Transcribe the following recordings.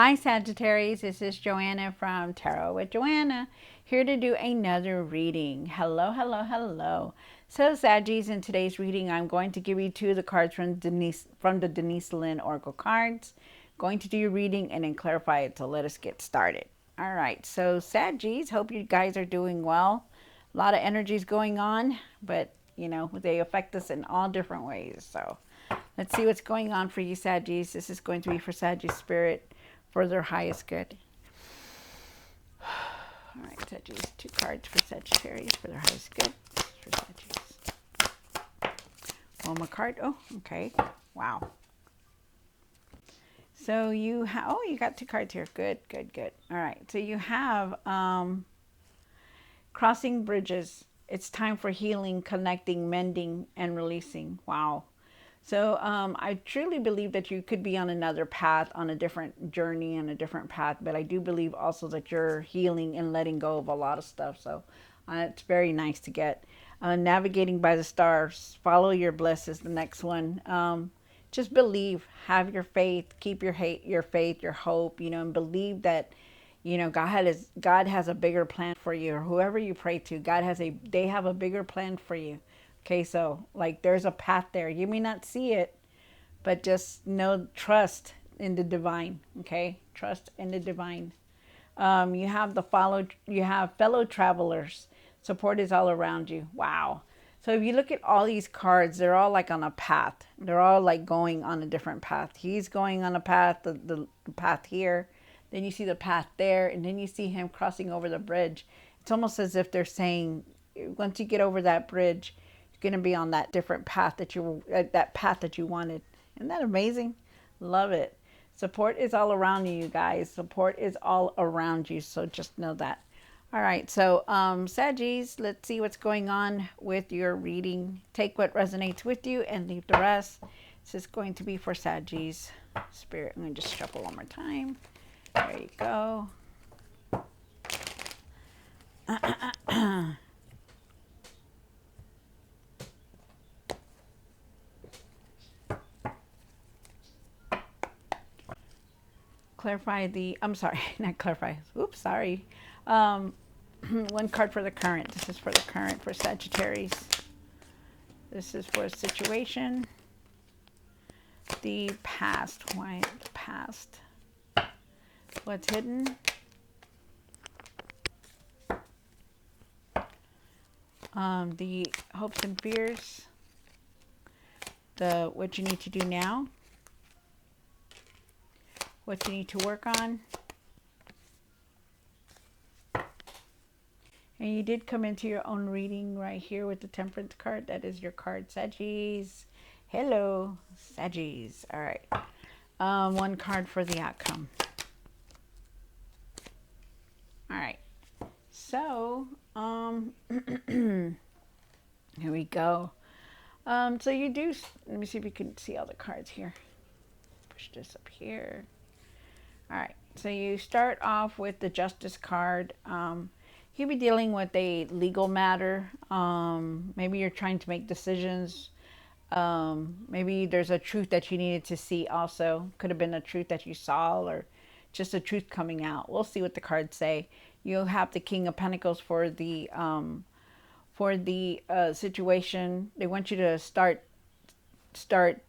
Hi Sagittarius, this is Joanna from Tarot with Joanna, here to do another reading. Hello, hello, hello. So Saggies, in today's reading, I'm going to give you two of the cards from the Denise Lynn Oracle cards. Going to do your reading and then clarify it, so let us get started. All right, so Saggies, hope you guys are doing well. A lot of energies going on, but you know, they affect us in all different ways. So let's see what's going on for you, Saggies. This is going to be for Saggies Spirit for their highest good. All right, Sagittarius, two cards for Sagittarius for their highest good. For Sagittarius. One more card. Oh, okay. Wow. So you have, oh, you got two cards here. Good, good, good. All right. So you have crossing bridges. It's time for healing, connecting, mending, and releasing. Wow. So I truly believe that you could be on another path, on a different journey, and a different path. But I do believe also that you're healing and letting go of a lot of stuff. So it's very nice to get. Navigating by the stars. Follow your bliss is the next one. Just believe. Have your faith. Keep your faith, your hope. You know, and believe that, you know, God has a bigger plan for you, or whoever you pray to. They have a bigger plan for you. Okay, so like there's a path there. You may not see it, but just know, trust in the divine. Okay, trust in the divine. You have fellow travelers. Support is all around you. Wow. So if you look at all these cards, they're all like on a path. They're all like going on a different path. He's going on a path, the path here. Then you see the path there, and then you see him crossing over the bridge. It's almost as if they're saying, once you get over that bridge, you're going to be on that different path that path that you wanted. Isn't that amazing? Love it. Support is all around you, you guys. Support is all around you. So just know that. All right. So, Saggies, let's see what's going on with your reading. Take what resonates with you and leave the rest. This is going to be for Saggies Spirit. I'm going to just shuffle one more time. There you go. Clarify the, I'm sorry, not clarify. Oops, sorry. One card for the current. This is for the current for Sagittarius. This is for a situation. The past. Why the past? What's hidden? The hopes and fears. The what you need to do now. What you need to work on. And you did come into your own reading right here with the Temperance card. That is your card, Saggies. Hello, Saggies. All right. One card for the outcome. All right. So, here we go. So you do, let me see if you can see all the cards here. Push this up here. All right. So you start off with the Justice card. You'll be dealing with a legal matter. Maybe you're trying to make decisions. Maybe there's a truth that you needed to see also. Could have been a truth that you saw, or just a truth coming out. We'll see what the cards say. You'll have the King of Pentacles for the situation. They want you to start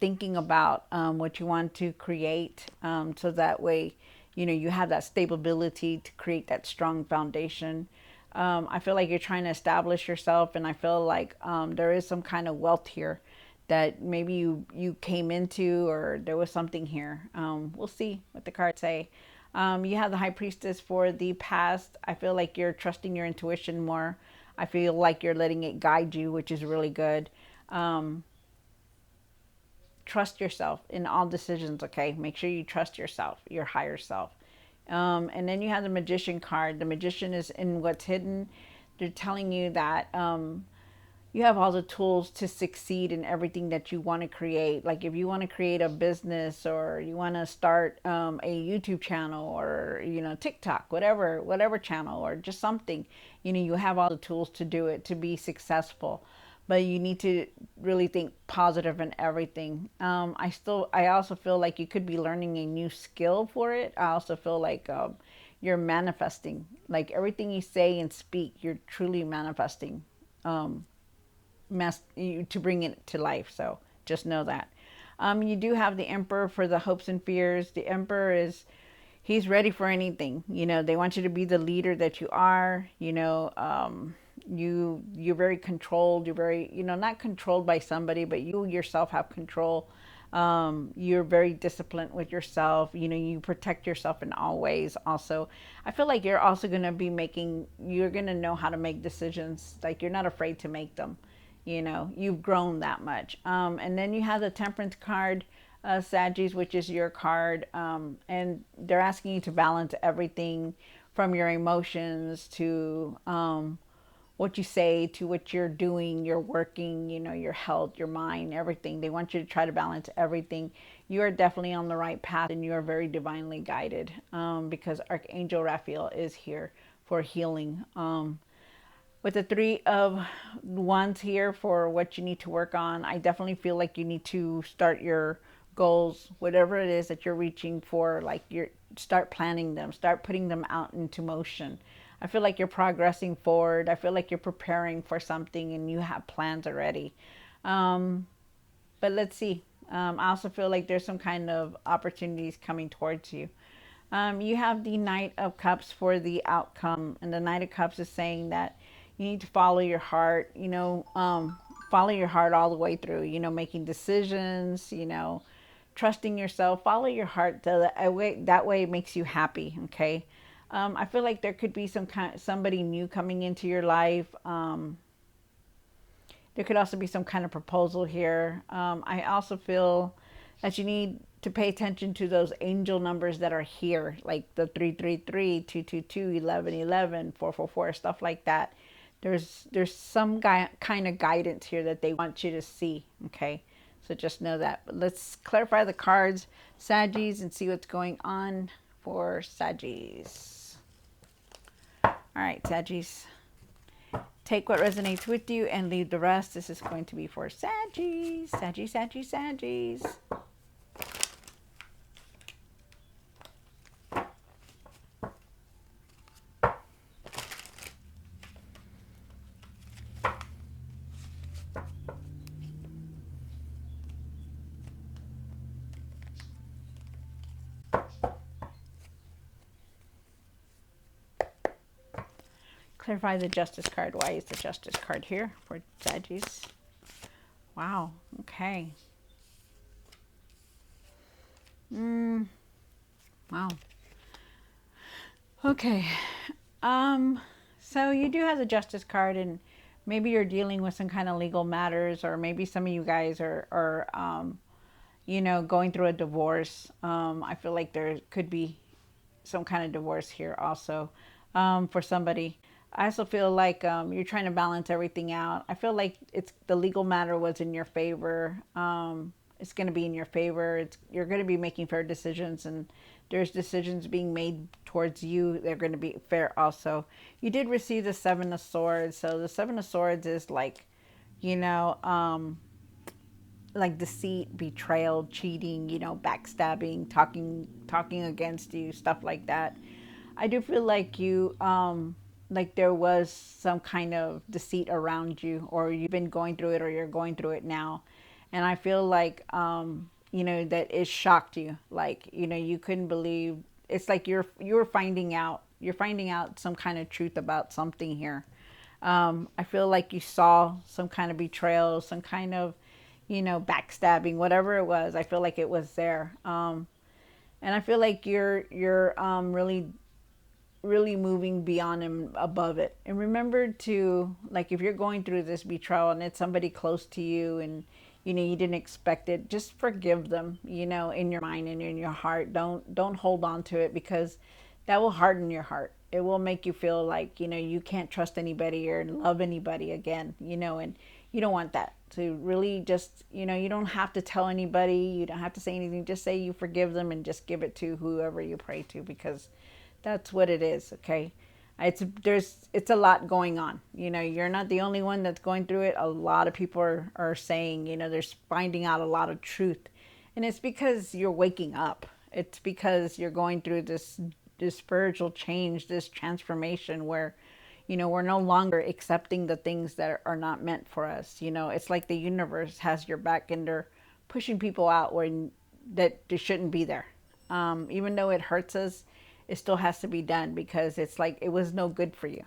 thinking about what you want to create, so that way, you know, you have that stability to create that strong foundation. I feel like you're trying to establish yourself, and I feel like there is some kind of wealth here that maybe you came into, or there was something here. We'll see what the cards say. You have the High Priestess for the past. I feel like you're trusting your intuition more. I feel like you're letting it guide you, which is really good. Trust yourself in all decisions, okay? Make sure you trust yourself, your higher self. And then you have the Magician card. The Magician is in what's hidden. They're telling you that you have all the tools to succeed in everything that you want to create. Like if you want to create a business, or you want to start a YouTube channel, or, you know, TikTok, whatever channel, or just something, you know, you have all the tools to do it, to be successful. but you need to really think positive in everything. I also feel like you could be learning a new skill for it. I also feel like you're manifesting, like everything you say and speak, you're truly manifesting, um, to bring it to life. So just know that. You do have the Emperor for the hopes and fears. The Emperor is, he's ready for anything. You know, they want you to be the leader that you are. You know, you're very controlled. You're very, you know, not controlled by somebody, but you yourself have control. You're very disciplined with yourself. You know, you protect yourself in all ways. Also, I feel like you're also going to be making, you're going to know how to make decisions. Like you're not afraid to make them. You know, you've grown that much. And then you have the Temperance card, Sagis, which is your card. And they're asking you to balance everything from your emotions to what you say to what you're doing, you're working, you know, your health, your mind, everything. They want you to try to balance everything. You are definitely on the right path and you are very divinely guided, because Archangel Raphael is here for healing. With the Three of Wands here for what you need to work on, I definitely feel like you need to start your goals, whatever it is that you're reaching for, like you're start planning them, start putting them out into motion. I feel like you're progressing forward. I feel like you're preparing for something and you have plans already. Um, but let's see. I also feel like there's some kind of opportunities coming towards you. You have the Knight of Cups for the outcome, and the Knight of Cups is saying that you need to follow your heart. You know, follow your heart all the way through. You know, making decisions. You know, trusting yourself. Follow your heart. That way it makes you happy. Okay. I feel like there could be somebody new coming into your life. There could also be some kind of proposal here. I also feel that you need to pay attention to those angel numbers that are here, like the 333, 222, 1111, 444, stuff like that. There's some kind of guidance here that they want you to see, okay? So just know that. But let's clarify the cards, Sagis, and see what's going on for Sagis. All right, Sagis. Take what resonates with you and leave the rest. This is going to be for Sagis. Sagis, Sagis, Sagis. Clarify the Justice card. Why is the Justice card here for Sagis? Wow. Okay. Wow. Okay. So you do have the Justice card, and maybe you're dealing with some kind of legal matters, or maybe some of you guys are you know, going through a divorce. I feel like there could be some kind of divorce here also, for somebody. I also feel like you're trying to balance everything out. I feel like it's the legal matter was in your favor. It's going to be in your favor. You're going to be making fair decisions, and there's decisions being made towards you. They're going to be fair also. You did receive the Seven of Swords. So the Seven of Swords is like, you know, like deceit, betrayal, cheating, you know, backstabbing, talking against you, stuff like that. I do feel like you like there was some kind of deceit around you, or you've been going through it, or you're going through it now. And I feel like you know, that it shocked you. Like, you know, you couldn't believe, it's like you're finding out, some kind of truth about something here. I feel like you saw some kind of betrayal, some kind of, you know, backstabbing, whatever it was. I feel like it was there. And I feel like you're really moving beyond and above it. And remember to, like, if you're going through this betrayal and it's somebody close to you and, you know, you didn't expect it, just forgive them, you know, in your mind and in your heart. Don't hold on to it, because that will harden your heart. It will make you feel like, you know, you can't trust anybody or love anybody again, you know, and you don't want that. To really just, you know, you don't have to tell anybody, you don't have to say anything, just say you forgive them and just give it to whoever you pray to, because that's what it is, okay? It's a lot going on. You know, you're not the only one that's going through it. A lot of people are saying, you know, they're finding out a lot of truth. And it's because you're waking up. It's because you're going through this spiritual change, this transformation where, you know, we're no longer accepting the things that are not meant for us. You know, it's like the universe has your back and they're pushing people out when that they shouldn't be there. Even though it hurts us, it still has to be done because it's like it was no good for you.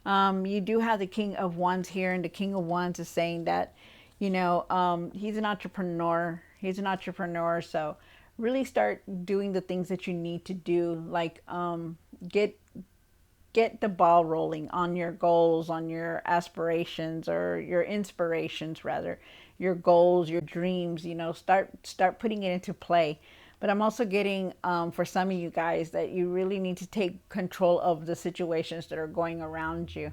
You do have the King of Wands here, and the King of Wands is saying that, you know, he's an entrepreneur. He's an entrepreneur, so really start doing the things that you need to do, like get get the ball rolling on your goals, on your aspirations or your inspirations rather, your goals, your dreams, you know, start putting it into play. But I'm also getting for some of you guys that you really need to take control of the situations that are going around you.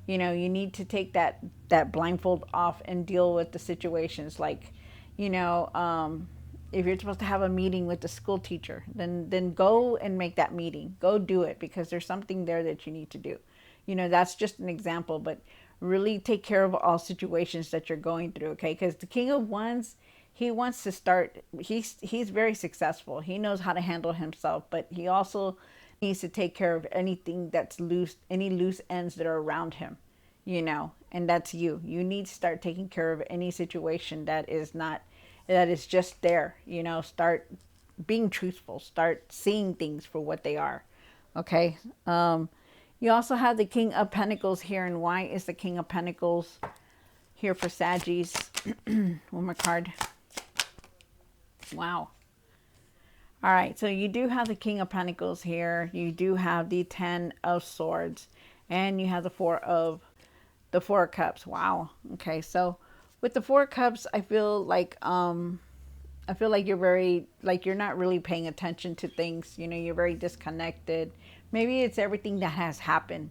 You know, you need to take that blindfold off and deal with the situations like, you know, if you're supposed to have a meeting with the school teacher, then go and make that meeting. Go do it because there's something there that you need to do. You know, that's just an example, but really take care of all situations that you're going through, okay? Because the King of Wands, he wants to start. He's very successful. He knows how to handle himself, but he also needs to take care of anything that's loose, any loose ends that are around him, you know, and that's you. You need to start taking care of any situation that is not, that is just there, you know. Start being truthful, start seeing things for what they are, okay. You also have the King of Pentacles here, and why is the King of Pentacles here for Saggies? One more card. Wow. All right, so you do have the King of Pentacles here. You do have the Ten of Swords, and you have the Four of Cups. Wow. Okay, so with the Four of Cups, I feel like you're very, like you're not really paying attention to things. You know, you're very disconnected. Maybe it's everything that has happened.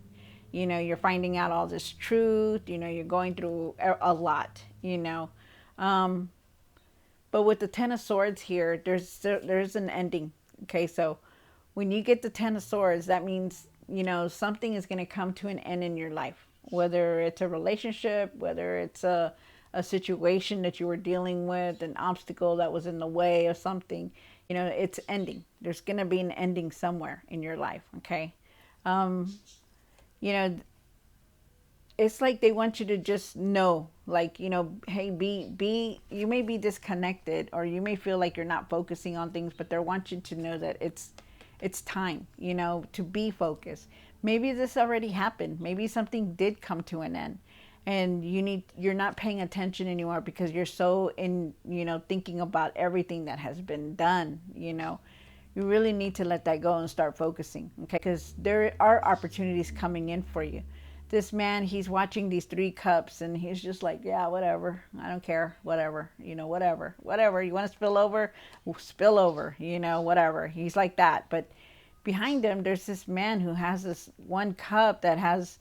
You know, you're finding out all this truth. You know, you're going through a lot. You know, um, but with the Ten of Swords here, there's an ending. Okay, so when you get the Ten of Swords, that means, you know, something is going to come to an end in your life. Whether it's a relationship, whether it's a situation that you were dealing with, an obstacle that was in the way or something, you know, it's ending. There's going to be an ending somewhere in your life. Okay, um, you know, it's like they want you to just know, like, you know, hey, be you may be disconnected or you may feel like you're not focusing on things, but they want you to know that it's time, you know, to be focused. Maybe this already happened. Maybe something did come to an end and you're not paying attention anymore because you're so in, you know, thinking about everything that has been done, you know. You really need to let that go and start focusing, okay? Because there are opportunities coming in for you. This man, he's watching these three cups and he's just like, yeah, whatever. I don't care. Whatever. You know, whatever. Whatever. You want to spill over? Well, spill over. You know, whatever. He's like that. But behind him, there's this man who has this one cup that's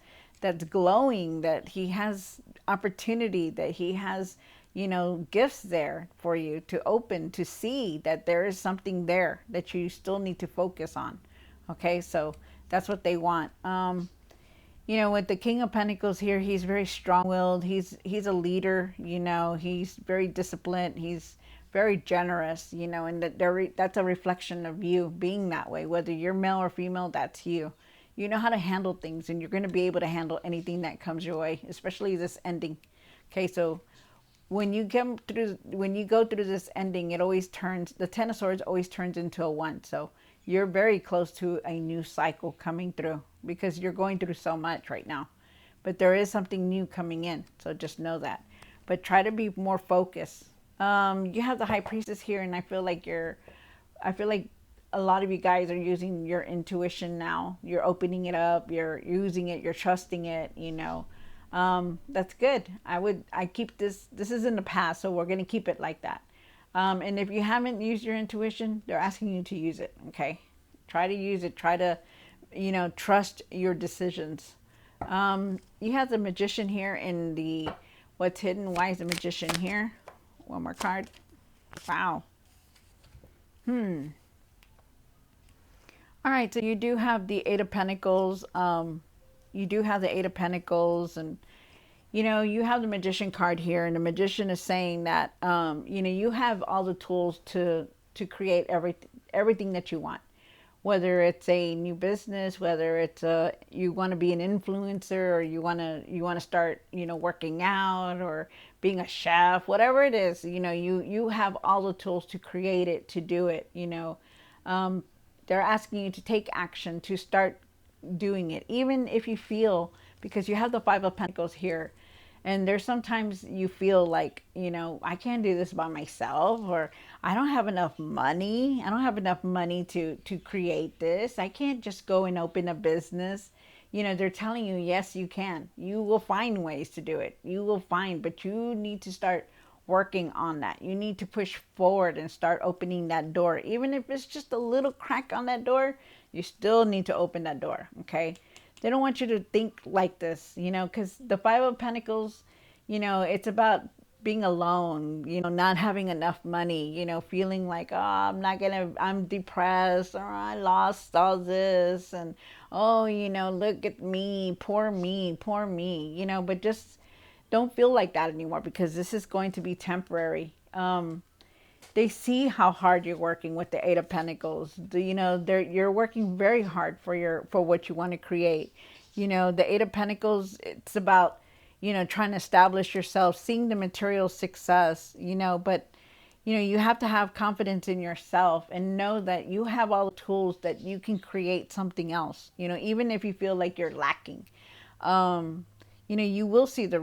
glowing, that he has opportunity, that he has, you know, gifts there for you to open, to see that there is something there that you still need to focus on. Okay, so that's what they want. You know, with the King of Pentacles here, he's very strong-willed. He's a leader. You know, he's very disciplined. He's very generous. You know, and that's a reflection of you being that way. Whether you're male or female, that's you. You know how to handle things, and you're going to be able to handle anything that comes your way, especially this ending. Okay, so when you go through this ending, it always turns, the Ten of Swords always turns into a one. So you're very close to a new cycle coming through because you're going through so much right now. But there is something new coming in, so just know that. But try to be more focused. You have the High Priestess here, and I feel like a lot of you guys are using your intuition now. You're opening it up. You're using it. You're trusting it. You know, that's good. I keep this. This is in the past, so we're gonna keep it like that. And if you haven't used your intuition, they're asking you to use it. Okay, try to use it. Try to, you know, trust your decisions. You have the Magician here in the what's hidden. Why is the Magician here? One more card. Wow. All right, so you do have the Eight of Pentacles. you do have the Eight of Pentacles, and you have the Magician card here, and the Magician is saying that you have all the tools to create everything that you want, whether it's a new business, whether it's you want to be an influencer, or you want to start working out, or being a chef, whatever it is. You have all the tools to create it, to do it. They're asking you to take action, to start doing it, even if you feel, because you have the Five of Pentacles here, and there's sometimes you feel like, I can't do this by myself, or I don't have enough money. I don't have enough money to create this. I can't just go and open a business. They're telling you, yes, you can. You will find ways to do it. You will find, but you need to start working on that. You need to push forward and start opening that door. Even if it's just a little crack on that door, you still need to open that door, okay? They don't want you to think like this, because the Five of Pentacles, it's about being alone, not having enough money, feeling like, oh, I'm depressed, or I lost all this, and oh, look at me, poor me, but just don't feel like that anymore, because this is going to be temporary. They see how hard you're working with the Eight of Pentacles. You're working very hard for what you want to create. The Eight of Pentacles, it's about, trying to establish yourself, seeing the material success, but, you have to have confidence in yourself and know that you have all the tools that you can create something else, even if you feel like you're lacking. You will see the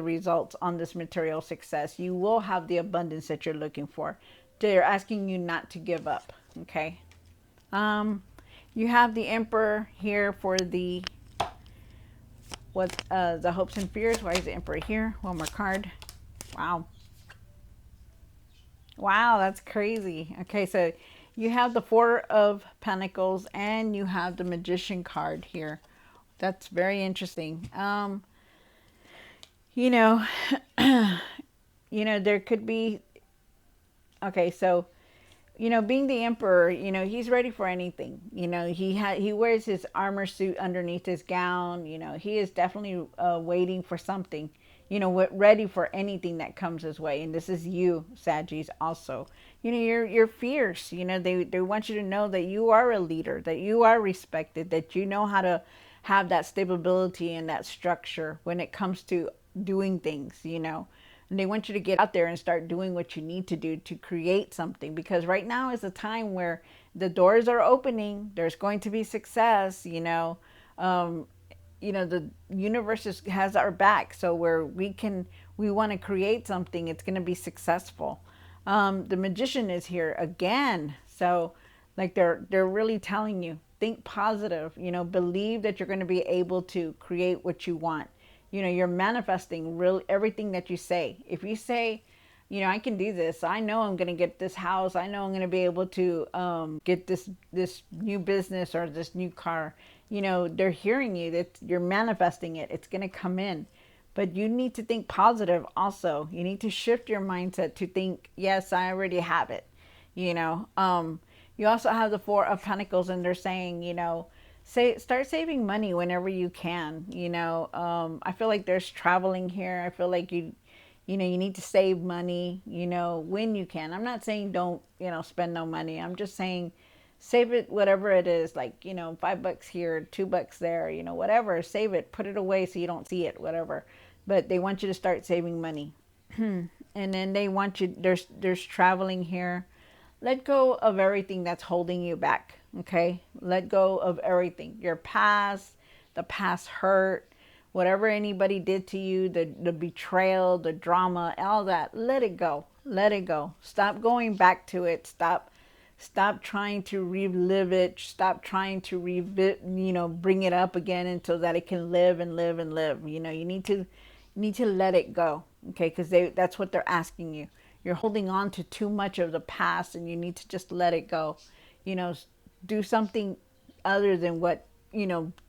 results on this material success. You will have the abundance that you're looking for. They're asking you not to give up. Okay. You have the Emperor here for the the hopes and fears. Why is the Emperor here? One more card. Wow. Wow, that's crazy. Okay, so you have the Four of Pentacles and you have the Magician card here. That's very interesting. You know, there could be, okay, so, being the Emperor, he's ready for anything. He wears his armor suit underneath his gown. He is definitely waiting for something, ready for anything that comes his way. And this is you, Saggies, also. You're fierce. They want you to know that you are a leader, that you are respected, that you know how to have that stability and that structure when it comes to doing things, and they want you to get out there and start doing what you need to do to create something, because right now is a time where the doors are opening. There's going to be success. The universe has our back, so where we want to create something, it's going to be successful. The Magician is here again, so like they're really telling you, think positive, believe that you're going to be able to create what you want. You're manifesting really everything that you say. If you say, I can do this, I know I'm going to get this house, I know I'm going to be able to get this new business or this new car, they're hearing you, that you're manifesting it. It's going to come in. But you need to think positive also. You need to shift your mindset to think, yes, I already have it. You also have the Four of Pentacles, and they're saying, start saving money whenever you can. I feel like there's traveling here. I feel like you need to save money, when you can. I'm not saying don't, spend no money. I'm just saying save it, whatever it is, like, $5 here, $2 there, whatever, save it, put it away so you don't see it, whatever. But they want you to start saving money. And then they want you, there's traveling here. Let go of everything that's holding you back. Okay. Let go of everything. Your past, the past hurt, whatever anybody did to you, the betrayal, the drama, all that. Let it go. Let it go. Stop going back to it. Stop trying to relive it. Stop trying to bring it up again until that it can live and live and live. You need to let it go. Okay. Because that's what they're asking you. You're holding on to too much of the past, and you need to just let it go. Do something other than what,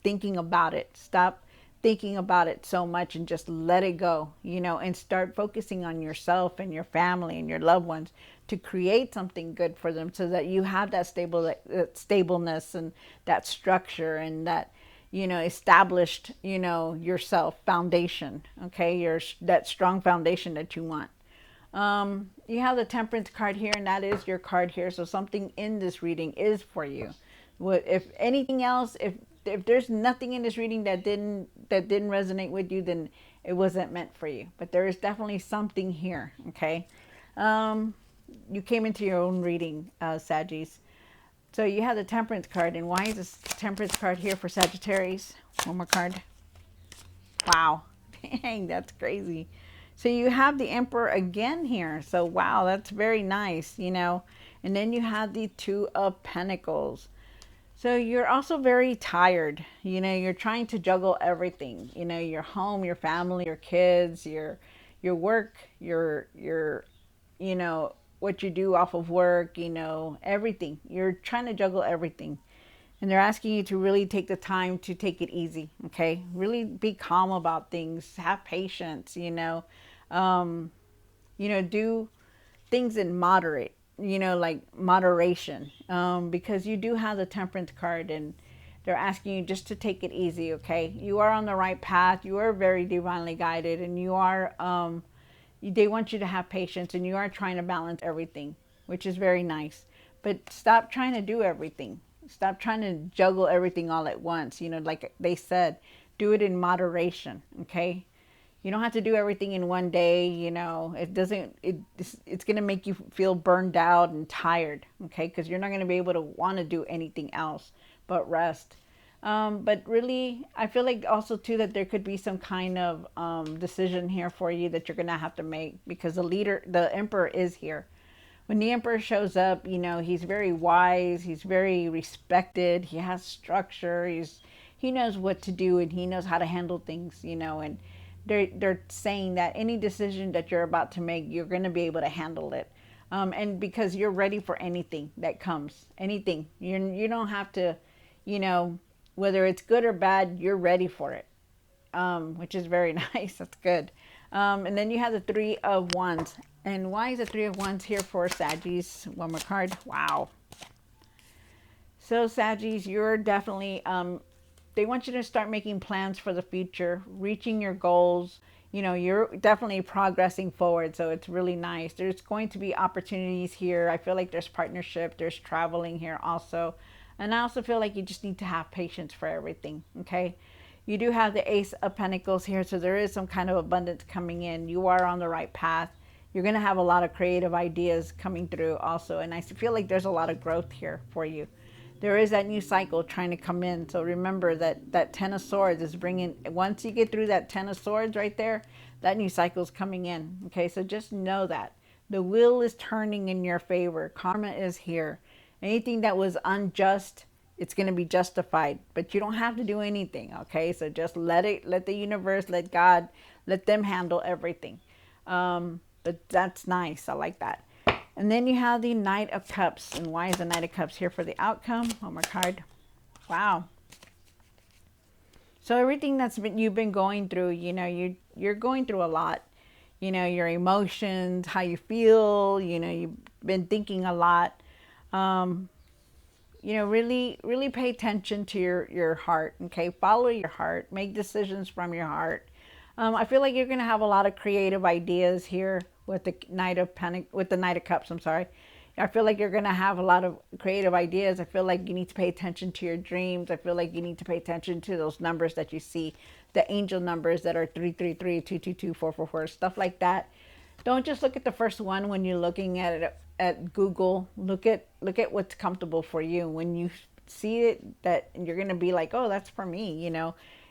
thinking about it. Stop thinking about it so much and just let it go, and start focusing on yourself and your family and your loved ones to create something good for them, so that you have that stableness and that structure, and that, established, yourself, foundation. Okay, your that strong foundation that you want. You have the Temperance card here, and that is your card here. So something in this reading is for you. What if anything else? If there's nothing in this reading that didn't resonate with you, then it wasn't meant for you. But there is definitely something here. Okay, um, you came into your own reading, Saggies. So you have the Temperance card, and why is this Temperance card here for Sagittarius? One more card. Wow. Dang, that's crazy. So you have the Emperor again here. So wow, that's very nice. And then you have the Two of Pentacles. So you're also very tired. You're trying to juggle everything. Your home, your family, your kids, your work, your what you do off of work, everything. You're trying to juggle everything. And they're asking you to really take the time to take it easy, okay? Really be calm about things. Have patience, Um, do things in moderate, like moderation. Because you do have the Temperance card, and they're asking you just to take it easy, okay? You are on the right path. You are very divinely guided, and they want you to have patience, and you are trying to balance everything, which is very nice. But stop trying to do everything. Stop trying to juggle everything all at once. Like they said, do it in moderation, okay? You don't have to do everything in one day. It doesn't, it's going to make you feel burned out and tired, okay? Because you're not going to be able to want to do anything else but rest. But really, I feel like also too that there could be some kind of decision here for you that you're going to have to make, because the Emperor is here. When the Emperor shows up, he's very wise, he's very respected, he has structure, he knows what to do, and he knows how to handle things, and they're saying that any decision that you're about to make, you're going to be able to handle it. And because you're ready for anything that comes, anything. You don't have to, whether it's good or bad, you're ready for it, which is very nice. That's good. And then you have the Three of Wands. And why is the Three of Wands here for Saggies? One more card. Wow. So Saggies, you're definitely, they want you to start making plans for the future, reaching your goals. You're definitely progressing forward. So it's really nice. There's going to be opportunities here. I feel like there's partnership, there's traveling here also. And I also feel like you just need to have patience for everything. Okay. You do have the Ace of Pentacles here. So there is some kind of abundance coming in. You are on the right path. You're going to have a lot of creative ideas coming through also. And I feel like there's a lot of growth here for you. There is that new cycle trying to come in. So remember that Ten of Swords is bringing, once you get through that Ten of Swords right there, that new cycle is coming in. Okay, so just know that. The wheel is turning in your favor. Karma is here. Anything that was unjust, it's going to be justified. But you don't have to do anything, okay? So just let the universe, let God, let them handle everything. But that's nice. I like that. And then you have the Knight of Cups. And why is the Knight of Cups here for the outcome? One more card. Wow. So everything you've been going through, you're going through a lot. Your emotions, how you feel, you've been thinking a lot. Really, really pay attention to your heart. Okay, follow your heart. Make decisions from your heart. I feel like you're going to have a lot of creative ideas here with the Knight of Cups. I'm sorry. I feel like you're going to have a lot of creative ideas. I feel like you need to pay attention to your dreams. I feel like you need to pay attention to those numbers that you see, the angel numbers that are 333, 222, 444, stuff like that. Don't just look at the first one when you're looking at it at Google. Look at what's comfortable for you. When you see it, that you're going to be like, oh, that's for me,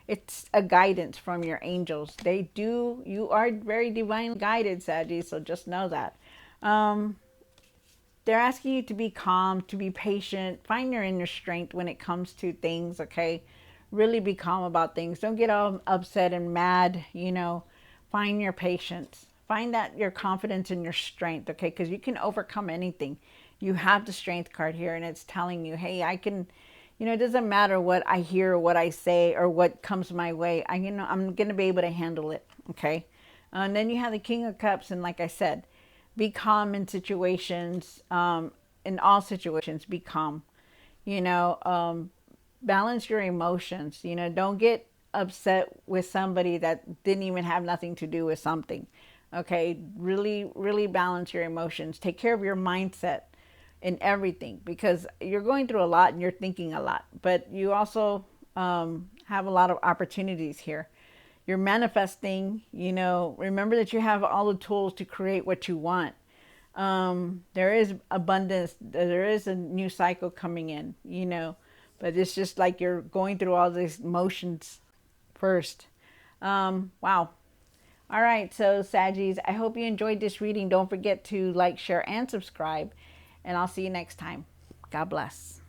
It's a guidance from your angels. You are very divinely guided, Saggy, so just know that. They're asking you to be calm, to be patient, find your inner strength when it comes to things, okay? Really be calm about things. Don't get all upset and mad, Find your patience. Find that your confidence and your strength, okay? Because you can overcome anything. You have the Strength card here, and it's telling you, hey, I can... it doesn't matter what I hear or what I say or what comes my way. I'm going to be able to handle it. Okay. And then you have the King of Cups. And like I said, be calm in situations, in all situations, be calm. balance your emotions. You know, don't get upset with somebody that didn't even have nothing to do with something. Okay, really, really balance your emotions. Take care of your mindset in everything, because you're going through a lot and you're thinking a lot, but you also have a lot of opportunities here. You're manifesting, you know, remember that you have all the tools to create what you want. There is abundance, there is a new cycle coming in, you know, but it's just like you're going through all these motions first. Wow. All right, so Saggies, I hope you enjoyed this reading. Don't forget to like, share, and subscribe, and I'll see you next time. God bless.